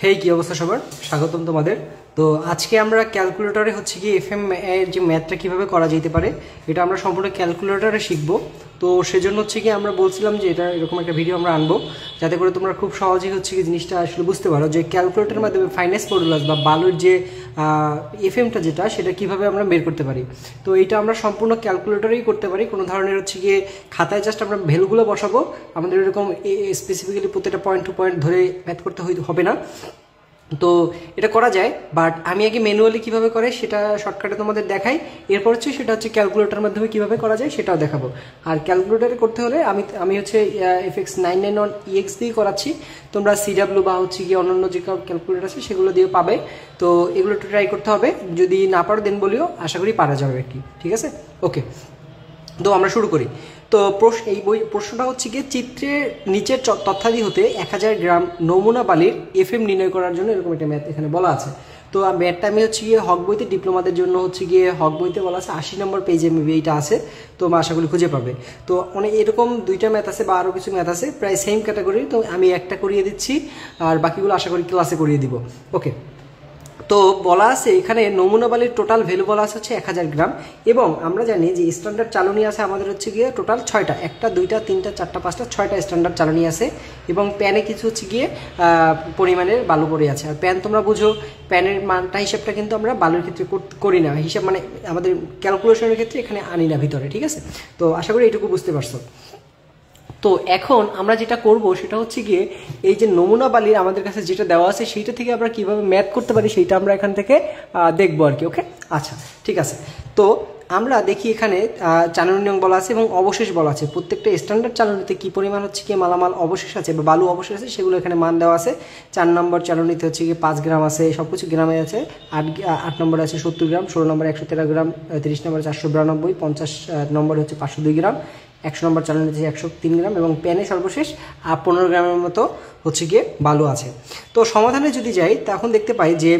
হেই কি অবস্থা সবার, স্বাগতম তোমাদের। তো আজকে আমরা ক্যালকুলেটরে হচ্ছে কি এফএম এর যে ম্যাথটা কিভাবে করা যেতে পারে এটা আমরা সম্পূর্ণ ক্যালকুলেটরে শিখব। তো সেজন্য হচ্ছে কি আমরা বলছিলাম যে এটা এরকম একটা ভিডিও আমরা আনবো যাতে করে তোমরা খুব সহজেই হচ্ছে কি জিনিসটা আসলে বুঝতে পারো যে ক্যালকুলেটরের মাধ্যমে ফাইনাস মডুলাস বা বালুর যে এফএমটা যেটা সেটা কিভাবে আমরা বের করতে পারি। তো এইটা আমরা সম্পূর্ণ ক্যালকুলেটরেই করতে পারি, কোনো ধরনের হচ্ছে গিয়ে খাতায় জাস্ট আমরা ভ্যালুগুলো বসাবো, আমাদের এরকম স্পেসিফিক্যালি প্রত্যেকটা পয়েন্ট টু পয়েন্ট ধরে ম্যাথ করতে হবে না। তো এটা করা যায়, বাট আমি আগে ম্যানুয়ালি কিভাবে করে সেটা শর্টকাটে তোমাদের দেখাই, এরপর হচ্ছে সেটা হচ্ছে ক্যালকুলেটরের মাধ্যমে কিভাবে করা যায় সেটাও দেখাবো। আর ক্যালকুলেটরে করতে হলে আমি হচ্ছে FX991EX দিয়ে করাচ্ছি, তোমরা CW বা হচ্ছে গিয়ে অন্যান্য যে ক্যালকুলেটর আছে সেগুলো দিয়ে পাবে। তো এগুলো একটু ট্রাই করতে হবে, যদি না পারো দেন বলিও, আশা করি পারা যাবে আর কি। ঠিক আছে, ওকে। তো আমরা শুরু করি। তো প্রশ্নটা হচ্ছে গিয়ে চিত্রের নিচের তথ্যাদি হতে 1000 গ্রাম নমুনা বালির এফএম নির্ণয় করার জন্য এরকম একটা ম্যাথ এখানে বলা আছে। তো ম্যাথটা আমি হচ্ছে গিয়ে হক বইতে, ডিপ্লোমাদের জন্য হচ্ছে গিয়ে হক বইতে বলা আছে 80 নম্বর পেজে মেবি এইটা আছে, তো আশা করি খুঁজে পাবে। তো অনেক এরকম দুইটা ম্যাথ আছে বা আরও কিছু ম্যাথ আছে প্রায় সেম ক্যাটাগরি, তো আমি একটা করিয়ে দিচ্ছি আর বাকিগুলো আশা করি ক্লাসে করিয়ে দিব। ওকে, তো বলা আছে এখানে নমুনা বালির টোটাল ভ্যালু বলা আছে হচ্ছে 1000 গ্রাম, এবং আমরা জানি যে স্ট্যান্ডার্ড চালনী আছে আমাদের হচ্ছে গিয়ে টোটাল 6টা, 1টা 2টা 3টা 4টা 5টা 6টা স্ট্যান্ডার্ড চালনী আছে, এবং প্যানে কিছু হচ্ছে গিয়ে পরিমাণের বালু পড়ে আছে। আর প্যান তোমরা বুঝো, প্যানের মানটা হিসাবটা কিন্তু আমরা বালুর ক্ষেত্রে করি না, হিসাব মানে আমাদের ক্যালকুলেশনের ক্ষেত্রে এখানে আনি না ভিতরে। ঠিক আছে, তো আশা করি এইটুকু বুঝতে পারছো। তো এখন আমরা যেটা করব সেটা হচ্ছে গিয়ে এই যে নমুনা বালির আমাদের কাছে যেটা দেওয়া আছে সেইটা থেকে আমরা কিভাবে ম্যাথ করতে পারি সেইটা আমরা এখান থেকে দেখবো আর কি। ওকে, আচ্ছা ঠিক আছে। তো আমরা দেখি এখানে চালনী নং বলা আছে এবং অবশেষ বলা আছে, প্রত্যেকটা স্ট্যান্ডার্ড চালনীতে কি পরিমাণ হচ্ছে কি মালামাল অবশেষ আছে বা বালু অবশেষ আছে সেগুলো এখানে মান দেওয়া আছে। 4 নম্বর চালনীতে হচ্ছে গিয়ে 5 গ্রাম আছে, সব কিছু গ্রামে আছে। 8 নম্বরে আছে 70 গ্রাম, 16 নম্বরে 113 গ্রাম, 30 নম্বরে 492, 50 নম্বরে হচ্ছে 502 গ্রাম, 100 নম্বর চালনী হচ্ছে 103 গ্রাম, এবং প্যানে সর্বশেষ 15 গ্রামের মতো হচ্ছে গিয়ে বালু আছে। তো সমাধানে যদি যাই তখন দেখতে পাই যে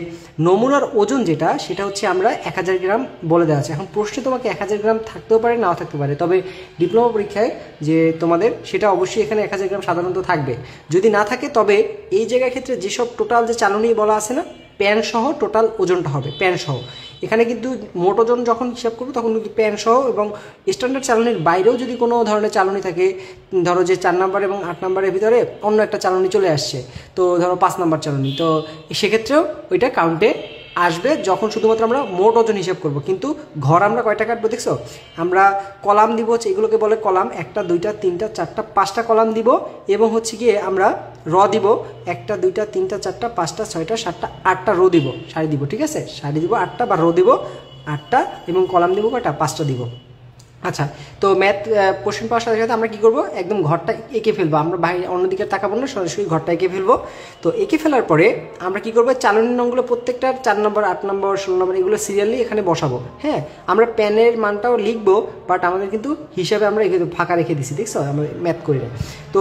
নমুনার ওজন যেটা সেটা হচ্ছে আমরা 1000 গ্রাম বলে দেওয়া আছে। এখন প্রশ্নে তোমাকে 1000 গ্রাম থাকতেও পারে নাও থাকতে পারে, তবে ডিপ্লোমা পরীক্ষায় যে তোমাদের সেটা অবশ্যই এখানে 1000 গ্রাম সাধারণত থাকবে। যদি না থাকে তবে এই জায়গার ক্ষেত্রে যেসব টোটাল যে চালনী বলা আছে না, প্যান সহ টোটাল ওজনটা হবে, প্যান সহ। এখানে কিন্তু মোট ওজন যখন হিসাব করবো তখন কিন্তু প্যান সহ, এবং স্ট্যান্ডার্ড চালনির বাইরেও যদি কোনো ধরনের চালনী থাকে, ধরো যে 4 নম্বর এবং 8 নম্বরের ভিতরে অন্য একটা চালনী চলে আসছে, তো ধরো 5 নম্বর চালনী, তো সেক্ষেত্রেও ওইটা কাউন্টে আসবে যখন শুধুমাত্র আমরা মোট ওজন হিসাব করব। কিন্তু ঘর আমরা কয়টা কাটবো দেখছো, আমরা কলাম দিব হচ্ছে, এগুলোকে বলে কলাম, 1টা 2টা 3টা 4টা 5টা কলাম দিব, এবং হচ্ছে গিয়ে আমরা র দিব 1টা 2টা 3টা 4টা 5টা 6টা 7টা 8টা রো দিব, সারি দিব। ঠিক আছে, সারি দিব 8টা বা রো দিব 8টা, এবং কলাম দিব কয়টা, 5টা দিব। আচ্ছা, তো ম্যাথ কোশ্চেন পাওয়ার সাথে সাথে আমরা কী করবো, একদম ঘরটা এঁকে ফেলবো, আমরা বাইরে অন্যদিকে তাকাবো না, সরাসরি ঘরটা এঁকে ফেলবো। তো এঁকে ফেলার পরে আমরা কী করবো, চালনী নংগুলো প্রত্যেকটার 4 নম্বর 8 নম্বর 16 নম্বর এগুলো সিরিয়ালি এখানে বসাবো। হ্যাঁ, আমরা প্যানের মানটাও লিখবো, বাট আমাদের কিন্তু হিসাবে আমরা ফাঁকা রেখে দিছি, দেখছো আমরা ম্যাথ করি না। তো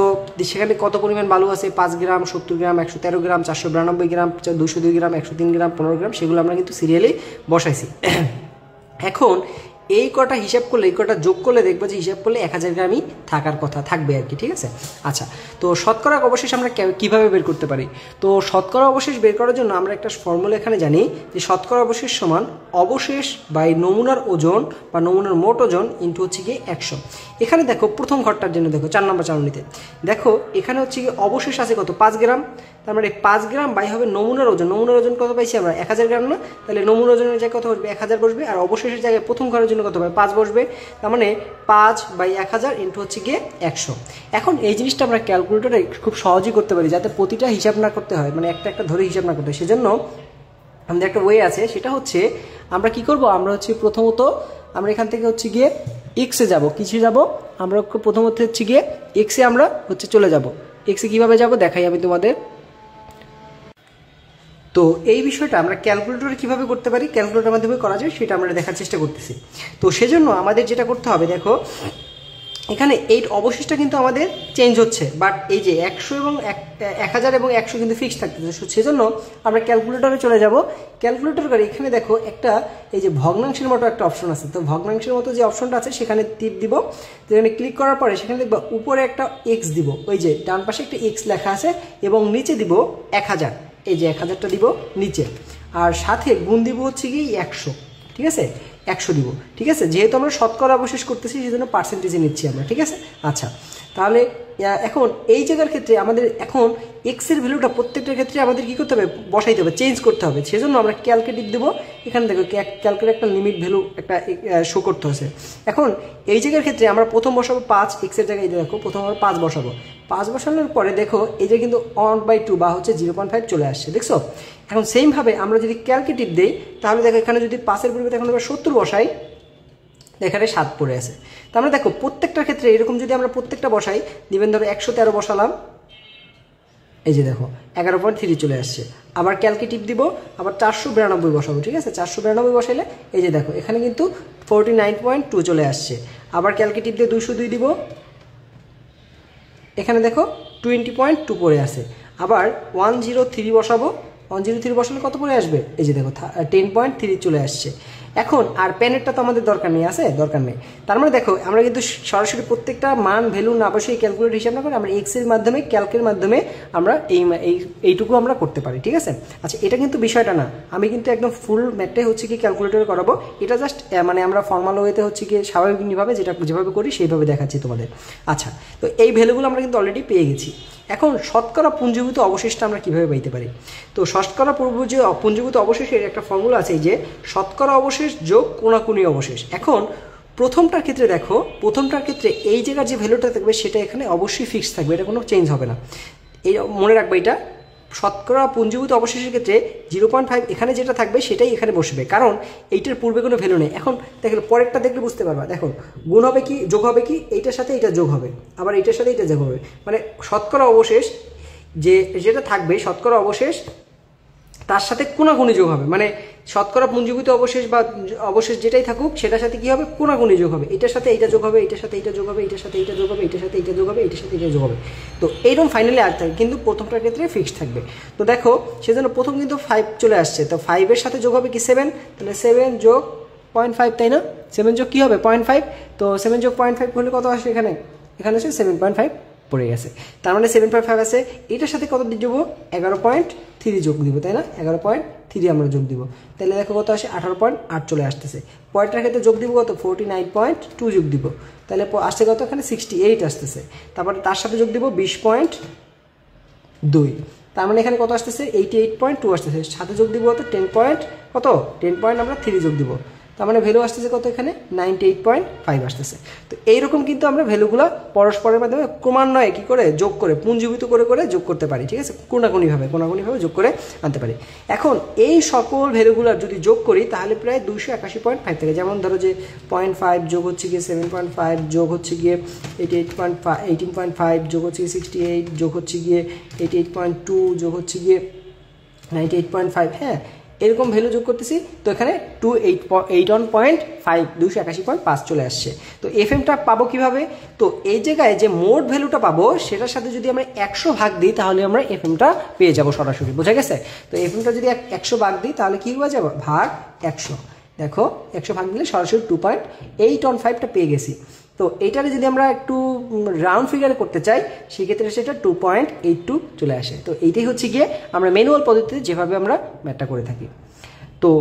সেখানে কত পরিমাণ বালু আছে, 5 গ্রাম, 70 গ্রাম, 113 গ্রাম, 492 গ্রাম, 202 গ্রাম, 103 গ্রাম, 15 গ্রাম, সেগুলো আমরা কিন্তু সিরিয়ালি বসাইছি। এখন এই কটা হিসাব করলে, এই কটা যোগ করলে দেখবো যে হিসাব করলে 1000 গ্রামই থাকার কথা থাকবে আর কি। ঠিক আছে, আচ্ছা। তো শতকরা অবশেষ আমরা কিভাবে বের করতে পারি, তো শতকরা অবশেষ বের করার জন্য আমরা একটা ফর্মুলা এখানে জানি যে শতকরা অবশেষ সমান অবশেষ বাই নমুনার ওজন বা নমুনার মোট ওজন ইন্টু হচ্ছে গিয়ে 100। এখানে দেখো প্রথম ঘরটার জন্য দেখো 4 নম্বর চালনীতে দেখো এখানে হচ্ছে গিয়ে অবশেষ আছে কত, 5 গ্রাম, তার মানে 5 গ্রাম বাই হবে নমুনার ওজন। নমুনার ওজন কত পাইছি আমরা, 1000 গ্রাম না, তাহলে নমুনার ওজনের জায়গায় কত বসবে, 1000 বসবে, আর অবশেষের জায়গায় প্রথম ঘরের জন্য কত হবে, 5 বসবে, তার মানে 5 বাই 1000 ইন্টু হচ্ছে গিয়ে 100। এখন এই জিনিসটা আমরা ক্যালকুলেটরে খুব সহজেই করতে পারি, যাতে প্রতিটা হিসাব না করতে হয়, মানে একটা একটা ধরে হিসাব না করতে হয়। সেজন্য আমাদের একটা ওয়ে আছে, সেটা হচ্ছে আমরা কি করব, আমরা হচ্ছে প্রথমত আমরা এখান থেকে হচ্ছে গিয়ে এক্সে যাব, কিসে যাব, আমরা প্রথমত হচ্ছে গিয়ে এক্সে আমরা হচ্ছে চলে যাব। এক্সে কিভাবে যাব দেখাই আমি তোমাদের। তো এই বিষয়টা আমরা ক্যালকুলেটরে কিভাবে করতে পারি, ক্যালকুলেটরের মাধ্যমে করা যায় সেটা আমরা দেখার চেষ্টা করতেছি। তো সেজন্য আমাদের যেটা করতে হবে, দেখো এখানে এই অবশেষটা কিন্তু আমাদের চেঞ্জ হচ্ছে, বাট এই যে 100 এবং 1000 এবং 100 কিন্তু ফিক্সড থাকতেছে। সেজন্য আমরা ক্যালকুলেটরে চলে যাব। ক্যালকুলেটর করে এখানে দেখো একটা এই যে ভগ্নাংশের মতো একটা অপশন আছে, তো ভগ্নাংশের মতো যে অপশনটা আছে সেখানে তীর দিব, যেখানে ক্লিক করার পরে সেখানে দেখবো উপরে একটা এক্স দিব, ওই যে ডান পাশে একটা এক্স লেখা আছে, এবং নিচে দিব 1000। এই যে 1000টা দিব নিচে, আর সাথে গুণ দিব হচ্ছে কি 100, ঠিক আছে, 100 দিব, ঠিক আছে। যেহেতু আমরা শতকরা অবশেষ করতেছি সেজন্য পার্সেন্টেজে নিচ্ছি আমরা, ঠিক আছে। আচ্ছা, তাহলে এখন এই জায়গার ক্ষেত্রে আমাদের এখন এক্স এর ভ্যালুটা প্রত্যেকটার ক্ষেত্রে আমাদের কি করতে হবে, বসাইতে হবে, চেঞ্জ করতে হবে। সেজন্য আমরা ক্যালকুলেটিভ দেবো। এখানে দেখো ক্যালকুলেট একটা লিমিট ভ্যালু একটা শো করতে হচ্ছে। এখন এই জায়গার ক্ষেত্রে আমরা প্রথম বসাবো 5, এক্স এর জায়গায় দেখো প্রথম আমরা 5 বসাবো। 5 বসানোর পরে দেখো এই যে কিন্তু 1/2 বা হচ্ছে 0.5 চলে আসছে, দেখছো। এখন সেমভাবে আমরা যদি ক্যালকুলেটিভ দিই তাহলে দেখো এখানে যদি 5-এর পরিবর্তে এখন আমরা 70 বসাই, এখানে 7 পড়ে আছে। তার মানে দেখো প্রত্যেকটার ক্ষেত্রে এরকম যদি আমরা প্রত্যেকটা বসাই, দিবেন ধরো 113 বসালাম, এই যে দেখো 11.3 চলে আসছে। আবার ক্যালকুলেটিভ দিব, আবার 492 বসাবো, ঠিক আছে। 492 বসাইলে এই যে দেখো এখানে কিন্তু 49.2 চলে আসছে। আবার ক্যালকুলেটিভ দিয়ে 202 দিব, এখানে দেখো 20.2 পড়ে আছে। আবার 103 বসাবো, 103 বসালে কত পড়ে আসবে, এই যে দেখো 10.3 চলে আসছে। এখন আর পেনেরটা তো আমাদের দরকার নেই, আছে দরকার নেই। তার মানে দেখো আমরা কিন্তু সরাসরি প্রত্যেকটা মান ভ্যালু না বসে ক্যালকুলেট হিসাব না করে আমরা এক্স এর মাধ্যমে ক্যালকের মাধ্যমে আমরা এইটুকু আমরা করতে পারি, ঠিক আছে। আচ্ছা, এটা কিন্তু বিষয়টা না, আমি কিন্তু একদম ফুল ম্যাথটাই হচ্ছে কি ক্যালকুলেটর করাবো। এটা জাস্ট মানে আমরা ফর্মাল ওয়েতে হচ্ছে কি স্বাভাবিকভাবে যেভাবে করি সেইভাবে দেখাচ্ছি তোমাদের। আচ্ছা, তো এই ভ্যালুগুলো আমরা কিন্তু অলরেডি পেয়ে গেছি। এখন শতকরা পুঞ্জীভূত অবশেষটা আমরা কিভাবে পাইতে পারি? তো শতকরা পুঞ্জীভূত অবশেষের একটা ফর্মুলা আছে, যে শতকরা অবশেষ যোগ কোণাকুণি অবশেষ। এখন প্রথমটার ক্ষেত্রে দেখো, প্রথমটার ক্ষেত্রে এই জায়গার যে ভ্যালুটা থাকবে সেটা এখানে অবশ্যই ফিক্স থাকবে, এটা কোনো চেঞ্জ হবে না। এই মনে রাখবে, এটা শতকরা পুঞ্জীভূত অবশেষের ক্ষেত্রে 0.5 এখানে যেটা থাকবে সেটাই এখানে বসবে, কারণ এইটার পূর্বে কোনো ভ্যালু নেই। এখন দেখো পরেরটা দেখলে বুঝতে পারবা, দেখো গুণ হবে কি যোগ হবে কি, এইটার সাথে এটা যোগ হবে, আবার এইটার সাথে এটা যোগ হবে। মানে শতকরা অবশেষ যেটা থাকবে, শতকরা অবশেষ তার সাথে কোণাকুণি যোগ হবে। মানে শতকরা পুঞ্জীভূত অবশেষ বা অবশেষ যেটাই থাকুক সেটার সাথে কি হবে, কোণাকুণি যোগ হবে। এটার সাথে এইটা যোগ হবে, এটার সাথে এইটা যোগ হবে, এটার সাথে এইটা যোগ হবে, এটার সাথে এইটা যোগ হবে, এটার সাথে এটা যোগ হবে। তো এইরকম ফাইনালি আর থাকে, কিন্তু প্রথমটার ক্ষেত্রে ফিক্সড থাকবে। তো দেখো সেজন্য প্রথম কিন্তু 5 চলে আসছে, তো 5-এর সাথে যোগ হবে কি 7, তাহলে 7 যোগ 0.5, তাই না। 7 যোগ কি হবে 0.5, তো 7 যোগ 0.5 হলে কত আসে, এখানে আসে 7.5 পড়ে গেছে। তার মানে 7.5 আছে। এটার সাথে কত দিব, 11.3 যোগ দিব, তাই না। 11.3 আমরা যোগ দিব, তাহলে দেখো কত আসে 18.8 চলে আসতেছে। পয়েন্টটার ক্ষেত্রে যোগ দিব কত, 49.2 যোগ দিব, তাহলে আসছে কত, এখানে 68 আসতেছে। তারপরে তার সাথে যোগ দিব 20.2, তার মানে এখানে কত আসতেছে 88.2 আসতেছে। সাথে যোগ দিব কত 10.3 যোগ দিব, তার মানে ভ্যালু আসতেছে কত, এখানে 98.5 আসতেছে। তো এইরকম কিন্তু আমরা ভ্যালুগুলো পরস্পরের মাধ্যমে ক্রমান্বয়ে কি করে যোগ করে পুঞ্জীভূত করে যোগ করতে পারি, ঠিক আছে। কোণাকুণিভাবে যোগ করে আনতে পারি। এখন এই সকল ভ্যালুগুলো যদি যোগ করি তাহলে প্রায় 281.5 থাকে। যেমন ধরো যে 0.5 যোগ হচ্ছে গিয়ে 7.5 যোগ হচ্ছে গিয়ে 18.5 যোগ হচ্ছে গিয়ে 68 যোগ হচ্ছে গিয়ে 88.2 যোগ হচ্ছে গিয়ে 98.5, হ্যাঁ এরকম ভ্যালু যোগ করতেছি। তো এখানে 281.5 281.5 চলে আসছে। তো এফএমটা পাবো কিভাবে? তো এই জায়গায় যে মোট ভ্যালুটা পাবো সেটার সাথে যদি আমরা 100 ভাগ দিই তাহলে আমরা এফএমটা পেয়ে যাবো সরাসরি, বোঝা গেছে। তো এফএমটা যদি 100 ভাগ দিই তাহলে কি হয়ে যাবে, ভাগ 100। দেখো 100 ভাগ দিলে সরাসরি 2.815টা পেয়ে গেছি। তো এইটারে যদি আমরা একটু রাউন্ড ফিগারে করতে চাই সেক্ষেত্রে সেটা 2.82 চলে আসে। তো এইটাই হচ্ছে গিয়ে আমরা ম্যানুয়াল পদ্ধতিতে যেভাবে আমরা ম্যাথটা করে থাকি। তো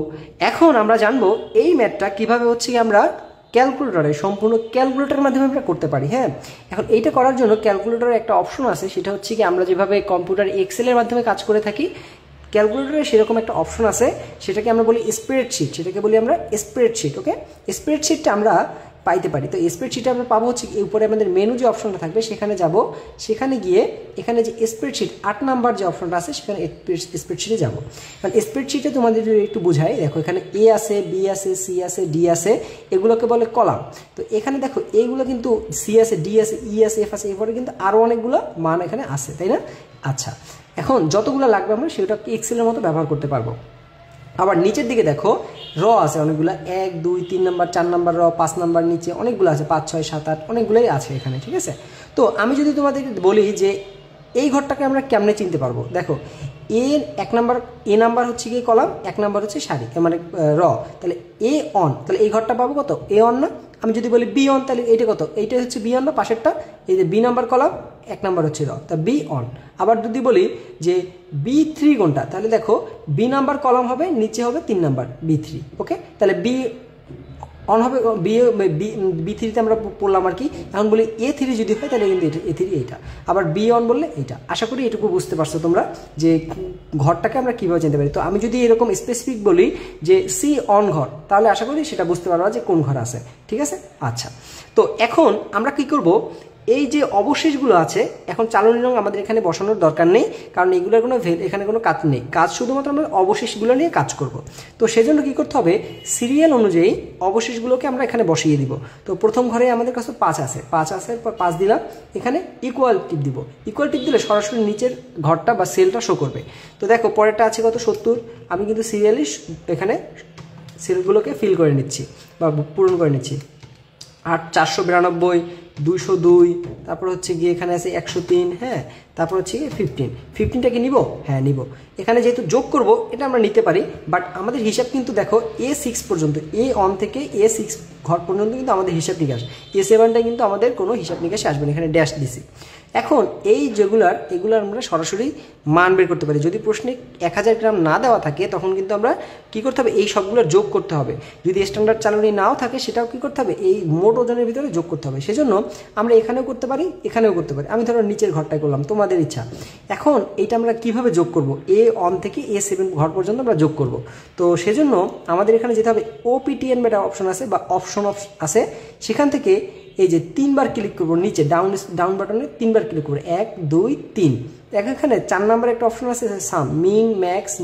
এখন আমরা জানবো এই ম্যাথটা কিভাবে হচ্ছে গিয়ে আমরা ক্যালকুলেটরে সম্পূর্ণ ক্যালকুলেটরের মাধ্যমে আমরা করতে পারি। হ্যাঁ, এখন এইটা করার জন্য ক্যালকুলেটরের একটা অপশন আছে, সেটা হচ্ছে কি আমরা যেভাবে কম্পিউটার এক্সেলের মাধ্যমে কাজ করে থাকি, ক্যালকুলেটরে সেরকম একটা অপশন আছে, সেটাকে আমরা বলি স্প্রেডশিট, সেটাকে বলি আমরা স্প্রেডশিট। ওকে, স্প্রেডশিটটা আমরা পাইতে পারি। তো স্প্রেডশিটে আমরা পাবো হচ্ছে এই উপরে আমাদের মেনু যে অপশনটা থাকবে সেখানে যাব, সেখানে গিয়ে এখানে যে স্প্রেডশিট 8 নাম্বার যে অপশনটা আছে সেখানে স্প্রেডশিটে যাব। কারণ স্প্রেডশিটে তোমাদের যদি একটু বোঝাই, দেখো এখানে এ আছে, বি আছে, সি আছে, ডি আছে, এগুলোকে বলে কলাম। তো এখানে দেখো এইগুলো কিন্তু সি আছে, ডি আছে, ই আছে, এফ আছে, এরপরে কিন্তু আরও অনেকগুলো মান এখানে আছে, তাই না। আচ্ছা, এখন যতগুলো লাগবে আমরা সেটা এক্সেলের মতো ব্যবহার করতে পারবো। আবার নিচের দিকে দেখো র আছে অনেকগুলো, 1 2 3 নাম্বার, 4 নাম্বার র, 5 নাম্বার নিচে অনেকগুলো আছে, 5 6 7 8 অনেকগুলোই আছে এখানে, ঠিক আছে। তো আমি যদি তোমাদেরকে বলি যে এই ঘরটাকে আমরা কেমনে চিনতে পারবো, দেখো এক নাম্বার এ নাম্বার হচ্ছে গিয়ে কলাম, 1 নাম্বার হচ্ছে সারি মানে র, তাহলে এ অন, তাহলে এই ঘরটা পাবো কত, এ অন না। আমি যদি বলি বি অন, তাহলে এইটা কত, এইটা হচ্ছে বি অন না পাশেরটা, এই যে বি নাম্বার কলাম, 1 নাম্বার হচ্ছে র, তা বি অন। আবার যদি বলি যে B3 কোনটা, তাহলে দেখো বি নাম্বার কলাম হবে, নিচে হবে 3 নাম্বার B3, ওকে। তাহলে বি অন হবে, B3তে আমরা পড়লাম আর কি। এখন বলি A3 যদি হয় তাহলে কিন্তু A3 এইটা, আবার বি অন বললে এইটা। আশা করি এটুকু বুঝতে পারছো তোমরা যে ঘরটাকে আমরা কীভাবে জানতে পারি। তো আমি যদি এরকম স্পেসিফিক বলি যে সি অন ঘর, তাহলে আশা করি সেটা বুঝতে পারবা যে কোন ঘর আছে, ঠিক আছে। আচ্ছা, তো এখন আমরা কি করব, এই যে অবশেষগুলো আছে, এখন চালনী রং আমাদের এখানে বসানোর দরকার নেই, কারণ এগুলোর কোনো এখানে কোনো কাজ নেই, কাজ শুধুমাত্র আমরা অবশেষগুলো নিয়ে কাজ করব। তো সেজন্য কি করতে হবে, সিরিয়াল অনুযায়ী অবশেষগুলোকে আমরা এখানে বসিয়ে দিব। তো প্রথম ঘরে আমাদের কাছে 5 আছে, 5 আছে, 5 দিলাম, এখানে ইকুয়াল টিপ দিব, ইকুয়াল টিপ দিলে সরাসরি নিচের ঘরটা বা সেলটা শো করবে। তো দেখো পরেরটা আছে কত, 70, আমি কিন্তু সিরিয়ালি এখানে সেলগুলোকে ফিল করে নিচ্ছি বা পূরণ করে নিচ্ছি। 492, 202, তারপর হচ্ছে গিয়ে এখানে আছে 103, হ্যাঁ, তারপর হচ্ছে গিয়ে 15টা কি নিব, হ্যাঁ নিব। এখানে যেহেতু যোগ করব এটা আমরা নিতে পারি, বাট আমাদের হিসাব কিন্তু দেখো A6 পর্যন্ত, A অন থেকে A6 ঘর পর্যন্ত কিন্তু আমাদের হিসাব নিকাশ, A7টা কিন্তু আমাদের কোনো হিসাব নিকাশে আসবে না, এখানে ড্যাশ দিছি। এখন এই যেগুলার এগুলার আমরা সরাসরি মান বের করতে পারি। যদি প্রশ্নে 1000 গ্রাম না দেওয়া থাকে তখন কিন্তু আমরা কি করতে হবে, এই সবগুলোর যোগ করতে হবে। যদি স্ট্যান্ডার্ড চালনী নাও থাকে সেটাও কি করতে হবে, এই মোট ওজনের ভিতরে যোগ করতে হবে। সেজন্য আমরা এখানেও করতে পারি, এখানেও করতে পারি। আমি ধরো নিচের ঘরটায় করলাম, তোমাদের ইচ্ছা। এখন এইটা আমরা কিভাবে যোগ করব, A অন থেকে A7 ঘর পর্যন্ত আমরা যোগ করব। তো সেজন্য আমাদের এখানে যেতে হবে OPTN একটা অপশন আছে বা অপশন আছে, সেখান থেকে এই যে 3 বার ক্লিক করবো, নিচে ডাউন বাটনে 3 বার ক্লিক করবো, 1 2 3। এখানে 4 নাম্বার একটা অপশন আছে সাম, মিন ম্যাক্স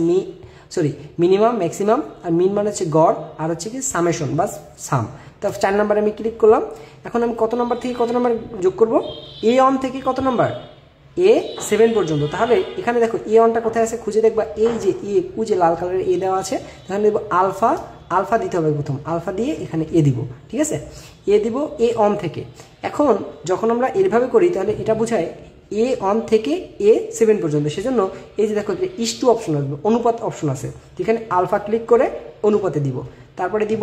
মিনিমাম ম্যাক্সিমাম, আর মিন মানে হচ্ছে গড়, আর হচ্ছে কি সামেশন বা সাম। তো 4 নাম্বারে আমি ক্লিক করলাম। এখন আমি কত নাম্বার থেকে কত নাম্বার যোগ করব, A অন থেকে কত নাম্বার, A7 পর্যন্ত। তাহলে এখানে দেখো A অনটা কোথায় আছে খুঁজে দেখবা, এই যে ওই যে লাল কালারের A দেওয়া আছে, তাহলে দেখবো আলফা দিতে হবে, প্রথম আলফা দিয়ে এখানে A দিব, ঠিক আছে, A দিব A অন থেকে। এখন যখন আমরা এইভাবে করি তাহলে এটা বোঝায় A অন থেকে A7 পর্যন্ত। সেজন্য এই যে দেখো ইস টু অপশন আসবে, অনুপাত অপশন আছে, এখানে আলফা ক্লিক করে অনুপাতে দিব, তারপরে দিব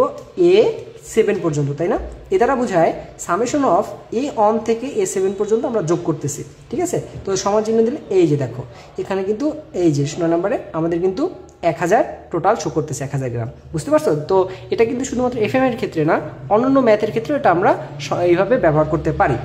A7 পর্যন্ত, তাই না। এ দ্বারা বোঝায় সামেশন অফ A অন থেকে A7 পর্যন্ত আমরা যোগ করতেছি, ঠিক আছে। তো সমান চিহ্ন দিলে এই যে দেখো এখানে কিন্তু এই যে 0 নম্বরে আমাদের কিন্তু 1000 টোটাল শো করতেছে, 1000 গ্রাম, বুঝতে পারছো। তো এটা কিন্তু শুধুমাত্র FM এর ক্ষেত্রে না, অন্যান্য ম্যাথের ক্ষেত্রে এটা আমরা এইভাবে ব্যবহার করতে পারি।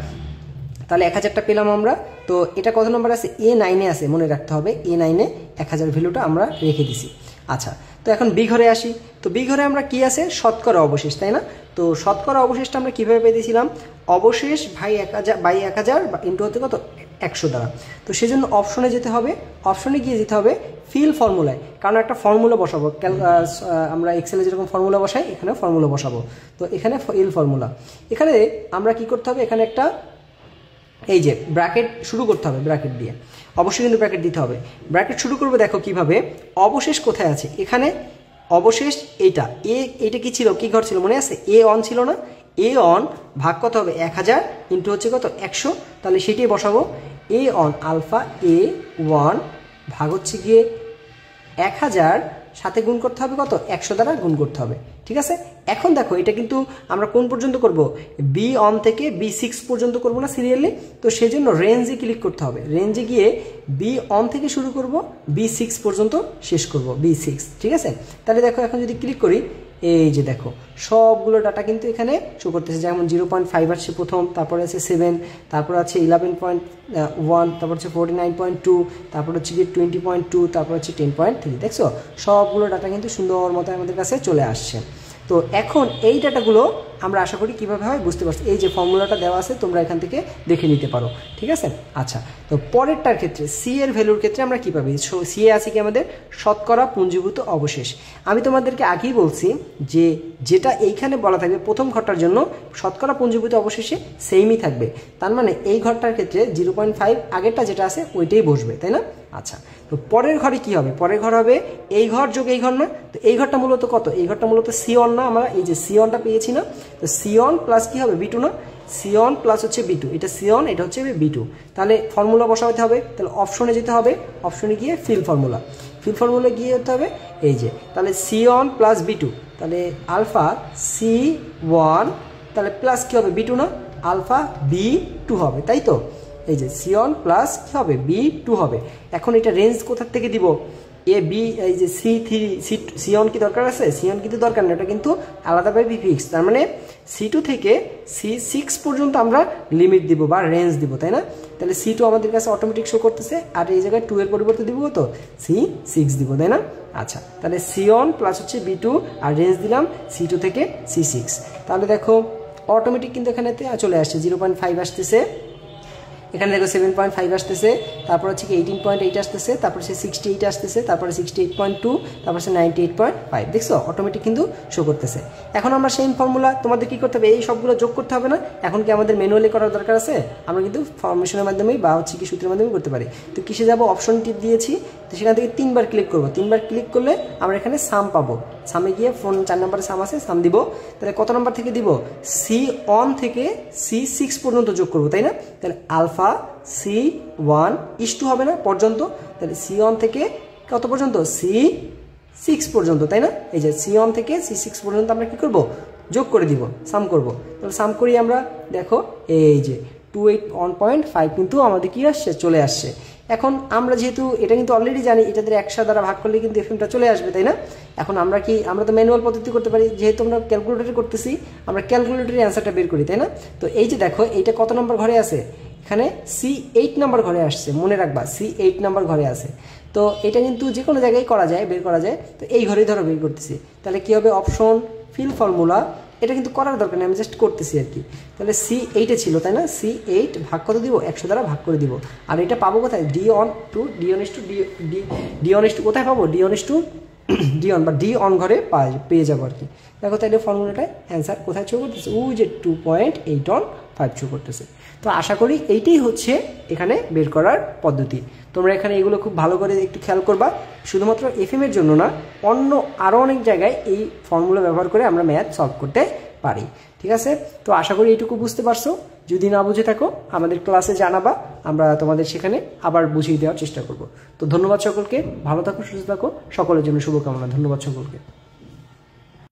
তাহলে 1000টা পেলাম আমরা। তো এটা কত নম্বর আছে, A9-এ আছে, মনে রাখতে হবে A9-এ 1000 ভ্যালুটা আমরা রেখে দিছি। আচ্ছা, তো এখন বি ঘরে আসি। তো বি ঘরে আমরা কি আছে, শতকরা অবশেষ, তাই না। তো শতকরা অবশেষটা আমরা কিভাবে পেয়েছিলাম, অবশেষ ভাই 1000 ইন্টু হতে কত 100 দ্বারা। তো সেজন্য অপশনে যেতে হবে, অপশনে গিয়ে যেতে হবে ফিল ফর্মুলায়, কারণ একটা ফর্মুলা বসাবো, আমরা এক্সেলে যেরকম ফর্মুলা বসাই এখানে ফর্মুলা বসাবো। তো এখানে ফিল ফর্মুলা, এখানে আমরা কি করতে হবে, এখানে একটা এই যে ব্র্যাকেট শুরু করতে হবে, ব্র্যাকেট দিয়ে অবশ্যই কিন্তু ব্র্যাকেট দিতে হবে। ব্র্যাকেট শুরু করবে, দেখো কিভাবে, অবশেষ কোথায় আছে, এখানে অবশেষ এইটা কি ছিল, কি ঘর ছিল মনে আছে, A অন ছিল না, A অন ভাগ কত হবে 1000 ইন্টু হচ্ছে কত 100, তাহলে সেটাই বসাবো। A অন আলফা A1 ভাগ হচ্ছে গিয়ে 1000 সাথে গুণ করতে হবে কত 100 দ্বারা গুণ করতে হবে, ঠিক আছে। এখন দেখো এটা কিন্তু আমরা কোন পর্যন্ত করব, বি অন থেকে B6 পর্যন্ত করব না সিরিয়ালি। তো সেজন্য রেঞ্জে ক্লিক করতে হবে, রেঞ্জে গিয়ে বি অন থেকে শুরু করব, B6 পর্যন্ত শেষ করব, B6, ঠিক আছে। তাহলে দেখো এখন যদি ক্লিক করি, এই যে দেখো সবগুলো ডাটা কিন্তু এখানে শো করতেছে, যেমন 0.5 আসছে প্রথম, তারপরে আছে 7, তারপর আছে 11.1, তারপর হচ্ছে 49.2, তারপর হচ্ছে গিয়ে 20.2, তারপর হচ্ছে 10.3। দেখছো সবগুলো ডাটা কিন্তু সুন্দর মতো আমাদের কাছে চলে আসছে। তো এখন এই ডাটাগুলো আমরা আশা করি কীভাবে হয় বুঝতে পারছি, এই যে ফর্মুলাটা দেওয়া আছে তোমরা এখান থেকে দেখে নিতে পারো, ঠিক আছে। আচ্ছা, তো পরেরটার ক্ষেত্রে সি এর ভ্যালুর ক্ষেত্রে আমরা কী পাবি, সি এ আছে কি আমাদের শতকরা পুঞ্জীভূত অবশেষ। আমি তোমাদেরকে আগেই বলছি যে যেটা এইখানে বলা থাকবে প্রথম ঘরটার জন্য শতকরা পুঞ্জীভূত অবশেষে সেমই থাকবে, তার মানে এই ঘরটার ক্ষেত্রে 0.5 আগেরটা যেটা আছে ওইটাই বসবে, তাই না। আচ্ছা, তো পরের ঘরে কি হবে, পরের ঘর হবে এই ঘর যোগ এই ঘর না। তো এই ঘরটা মূলত কত, এই ঘরটা মূলত সি অন না, আমরা এই যে সি অনটা পেয়েছি না, তো সি অন প্লাস কি হবে B2 না, সি অন প্লাস হচ্ছে B2, এটা সি অন এটা হচ্ছে B2। তাহলে ফর্মুলা বসাতে হবে, তাহলে অপশনে যেতে হবে, অপশনে গিয়ে ফিল ফর্মুলা গিয়ে হতে হবে এই যে, তাহলে সি অন প্লাস B2, তাহলে আলফা C1 তাহলে প্লাস কি হবে B2 না, আলফা B2 হবে, তাই তো? এই যে C1 প্লাস কি হবে B2 হবে। এখন এটা রেঞ্জ কোথা থেকে দিব, এ বি, এই যে C1 কি দরকার আছে, C1 কিন্তু দরকার না, এটা কিন্তু আলাদাভাবে ফিক্স। তার মানে C2 থেকে C6 পর্যন্ত আমরা লিমিট দিব বা রেঞ্জ দিব, তাই না? তাহলে C2 আমাদের কাছে অটোমেটিক শো করতেছে, আর এই জায়গায় 2 এর পরিবর্তে দিব তো C6 দিব, তাই না? আচ্ছা, তাহলে C1 প্লাস হচ্ছে B2 আর রেঞ্জ দিলাম C2 থেকে C6। তাহলে দেখো অটোমেটিক কিন্তু এখানে চলে আসছে 0.5 আসতেছে, এখানে দেখো 7.5 আসতেছে, তারপর হচ্ছে কি 18.8 আসতেছে, তারপর হচ্ছে 68 আসতেছে, তারপরে 68.2, তারপর হচ্ছে 98.5। দেখছো অটোমেটিক কিন্তু শো করতেছে। এখন আমরা সেম ফর্মুলা তোমাদের কি করতে হবে, এই সবগুলো যোগ করতে হবে না, এখন কি আমাদের ম্যানুয়ালি করার দরকার আছে? আমরা কিন্তু ফর্মেশনের মাধ্যমেই বা হচ্ছে কি সূত্রের মাধ্যমে করতে পারি। তো কিসে যাব, অপশন টিপ দিয়েছি, তো সেখান থেকে 3বার ক্লিক করবো, 3বার ক্লিক করলে আমরা এখানে সাম পাবো। সামে গিয়ে ফোন 4 নম্বরে সাম আছে, সাম দিব। তাহলে কত নম্বর থেকে দিব, C1 থেকে C6 পর্যন্ত যোগ করবো, তাই না? তাহলে আলফা C1 ইস টু হবে না পর্যন্ত, তাহলে C1 থেকে কত পর্যন্ত, C6 পর্যন্ত, তাই না? এই যে C1 থেকে C6 পর্যন্ত আমরা কি করব, যোগ করে দিব, সাম করব। তাহলে সাম করি আমরা, দেখো এই যে 281.5 কিন্তু আমাদের কি আসছে, চলে আসছে। এখন আমরা যেহেতু এটা কিন্তু অলরেডি জানি, এটাদের 100 দ্বারা ভাগ করলে কিন্তু এফএমটা চলে আসবে, তাই না? এখন আমরা কি, আমরা তো ম্যানুয়াল পদ্ধতি করতে পারি, যেহেতু আমরা ক্যালকুলেটরে করতেছি, আমরা ক্যালকুলেটরের অ্যান্সারটা বের করি, তাই না? তো এই যে দেখো এইটা কত নম্বর ঘরে আছে, এখানে C8 নাম্বার ঘরে আসছে, মনে রাখবা C8 নাম্বার ঘরে আছে। তো এটা কিন্তু যে কোনো জায়গায় করা যায়, বের করা যায়। তো এই ঘরেই ধরো বের করতেছি, তাহলে কি হবে, অপশন ফিল ফর্মুলা, এটা কিন্তু করার দরকার নেই, আমি জাস্ট করতেছি আর কি। তাহলে C8 ছিল, তাই না? C8 ভাগ কত দিব, 100 দ্বারা ভাগ করে দিব। আর এটা পাবো কোথায়, D1 কোথায় পাবো, D1 বা D1 ঘরে পেয়ে যাবো আর কি। দেখো তাহলে ফর্মুলাটায় অ্যান্সার কোথায় শো করতেছে, ওই যে 2.815 শো করতেছে। তো আশা করি এইটাই হচ্ছে এখানে বের করার পদ্ধতি। তোমরা এখানে এগুলো খুব ভালো করে একটু খেয়াল করবা, শুধুমাত্র এফএম এর জন্য না, অন্য আরও অনেক জায়গায় এই ফর্মুলা ব্যবহার করে আমরা ম্যাথ সলভ করতে পারি। ঠিক আছে, তো আশা করি এইটুকু বুঝতে পারছো। যদি না বুঝে থাকো আমাদের ক্লাসে জানাবা, আমরা তোমাদের সেখানে আবার বুঝিয়ে দেওয়ার চেষ্টা করব। তো ধন্যবাদ সকলকে, ভালো থাকো, সুস্থ থাকো, সকলের জন্য শুভকামনা। ধন্যবাদ সকলকে।